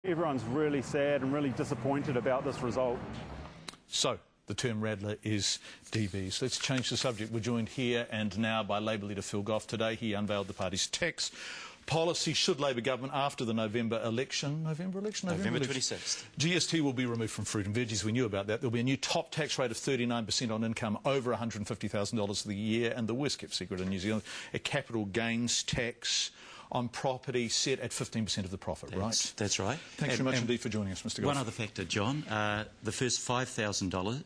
Everyone's really sad and really disappointed about this result. So, the term rattler is DBs. Let's change the subject. We're joined here and now by Labour leader Phil Goff. Today he unveiled the party's tax policy should Labour government after the November election. November 26th. GST will be removed from fruit and veggies. We knew about that. There'll be a new top tax rate of 39% on income over $150,000 for the year. And the worst kept secret in New Zealand, a capital gains tax on property set at 15% of the profit, right? That's right. Thanks very much indeed for joining us, Mr. Goff. One other factor, John, the first $5,000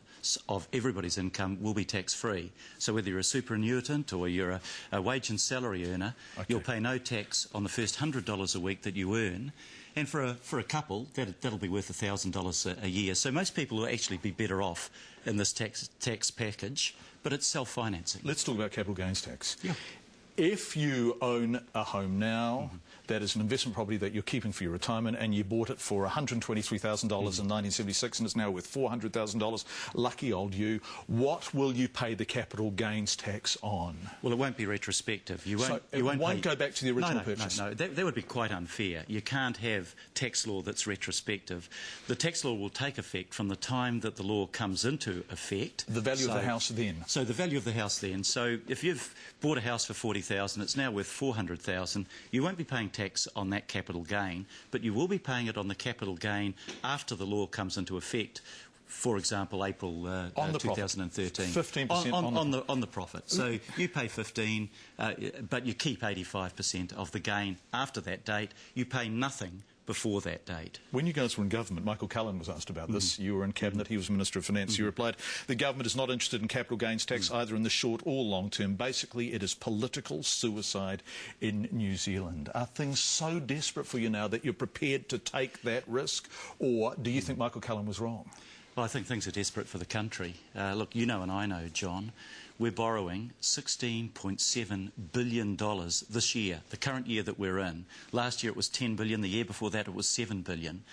of everybody's income will be tax-free. So whether you're a superannuitant or you're a wage and salary earner, you'll pay no tax on the first $100 a week that you earn. And for a couple, that'll be worth $1,000 a year. So most people will actually be better off in this tax package, but it's self-financing. Let's talk about capital gains tax. Yeah. If you own a home now, that is an investment property that you're keeping for your retirement, and you bought it for $123,000 in 1976 and it's now worth $400,000, lucky old you, what will you pay the capital gains tax on? Well, it won't be retrospective. You won't go back to the original purchase? No, that would be quite unfair. You can't have tax law that's retrospective. The tax law will take effect from the time that the law comes into effect. The value of the house then? So the value of the house then. So if you've bought a house for $40,000, it's now worth $400,000, you won't be paying tax on that capital gain, but you will be paying it on the capital gain after the law comes into effect. For example, April 2013. 15% on the profit. So you pay 15, but you keep 85% of the gain after that date. You pay nothing before that date. When you guys were in government, Michael Cullen was asked about this. You were in Cabinet, he was Minister of Finance. You replied, the government is not interested in capital gains tax either in the short or long term. Basically, it is political suicide in New Zealand. Are things so desperate for you now that you're prepared to take that risk? Or do you think Michael Cullen was wrong? Well, I think things are desperate for the country. Look, you know and I know, John, we're borrowing $16.7 billion this year, the current year that we're in. Last year it was $10 billion, the year before that it was $7 billion.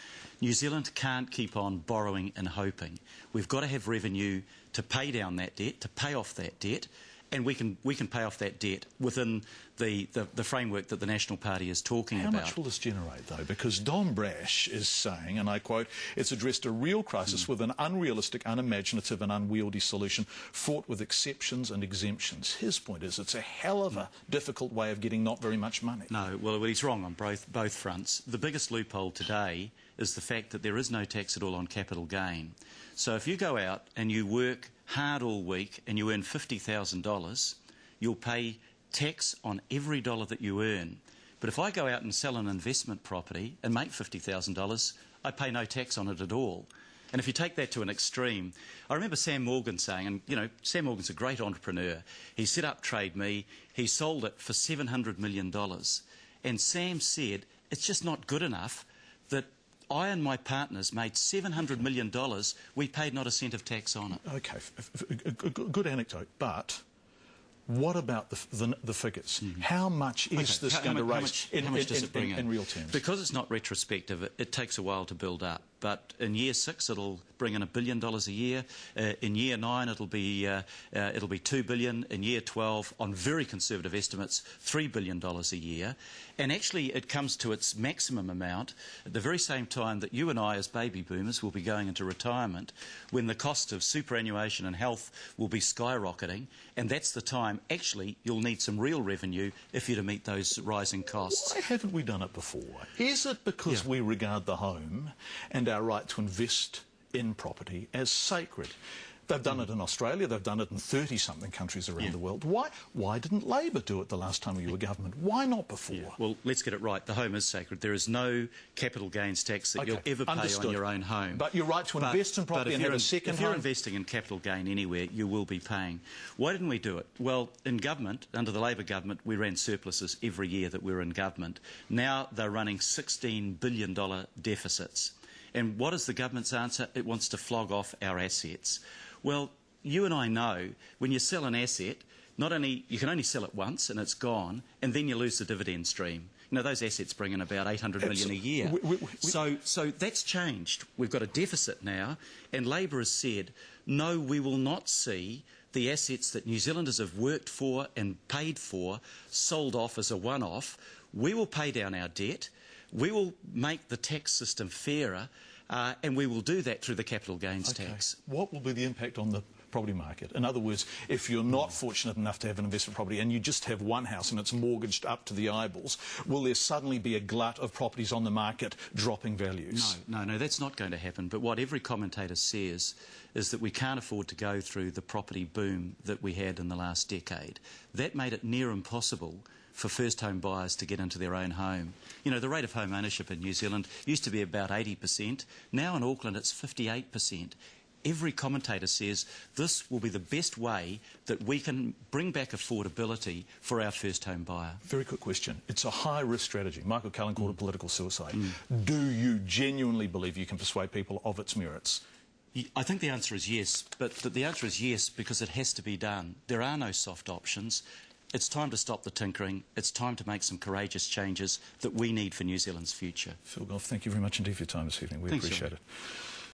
New Zealand can't keep on borrowing and hoping. We've got to have revenue to pay down that debt, to pay off that debt, and we can pay off that debt within the framework that the National Party is talking about. How much will this generate, though? Because Don Brash is saying, and I quote, it's addressed a real crisis with an unrealistic, unimaginative and unwieldy solution fraught with exceptions and exemptions. His point is it's a hell of a difficult way of getting not very much money. No, well, he's wrong on both fronts. The biggest loophole today is the fact that there is no tax at all on capital gain. So if you go out and you work hard all week and you earn $50,000, you'll pay tax on every dollar that you earn. But if I go out and sell an investment property and make $50,000, I pay no tax on it at all. And if you take that to an extreme, I remember Sam Morgan saying, and you know, Sam Morgan's a great entrepreneur, he set up Trade Me, he sold it for $700 million. And Sam said, it's just not good enough that I and my partners made $700 million. We paid not a cent of tax on it. OK, good anecdote, but what about the figures? How much is this going to raise how much does it bring in real terms? Because it's not retrospective, it takes a while to build up. But in year 6, it'll bring in $1 billion a year. In year 9, it'll be $2 billion. In year 12, on very conservative estimates, $3 billion a year. And actually, it comes to its maximum amount at the very same time that you and I, as baby boomers, will be going into retirement, when the cost of superannuation and health will be skyrocketing. And that's the time, actually, you'll need some real revenue if you're to meet those rising costs. Why haven't we done it before? Is it because we regard the home and our right to invest in property as sacred? They've done it in Australia, they've done it in 30-something countries around the world. Why didn't Labour do it the last time you were government? Why not before? Well, let's get it right. The home is sacred. There is no capital gains tax that you'll ever pay on your own home. But your right to invest in property and have a second home? If you're investing in capital gain anywhere, you will be paying. Why didn't we do it? Well, in government, under the Labour government, we ran surpluses every year that we were in government. Now they're running $16 billion deficits. And what is the government's answer? It wants to flog off our assets. Well, you and I know when you sell an asset, you can only sell it once and it's gone, and then you lose the dividend stream. You know, those assets bring in about $800 million a year. So that's changed. We've got a deficit now, and Labour has said, no, we will not see the assets that New Zealanders have worked for and paid for sold off as a one-off. We will pay down our debt. We will make the tax system fairer, and we will do that through the capital gains tax. What will be the impact on the property market? In other words, if you're not fortunate enough to have an investment property and you just have one house and it's mortgaged up to the eyeballs, will there suddenly be a glut of properties on the market dropping values? No, that's not going to happen. But what every commentator says is that we can't afford to go through the property boom that we had in the last decade. That made it near impossible for first home buyers to get into their own home. You know, the rate of home ownership in New Zealand used to be about 80%. Now in Auckland it's 58%. Every commentator says this will be the best way that we can bring back affordability for our first home buyer. Very quick question. It's a high-risk strategy. Michael Cullen called it political suicide. Do you genuinely believe you can persuade people of its merits? I think the answer is yes, but the answer is yes because it has to be done. There are no soft options. It's time to stop the tinkering. It's time to make some courageous changes that we need for New Zealand's future. Phil Goff, thank you very much indeed for your time this evening. We appreciate it.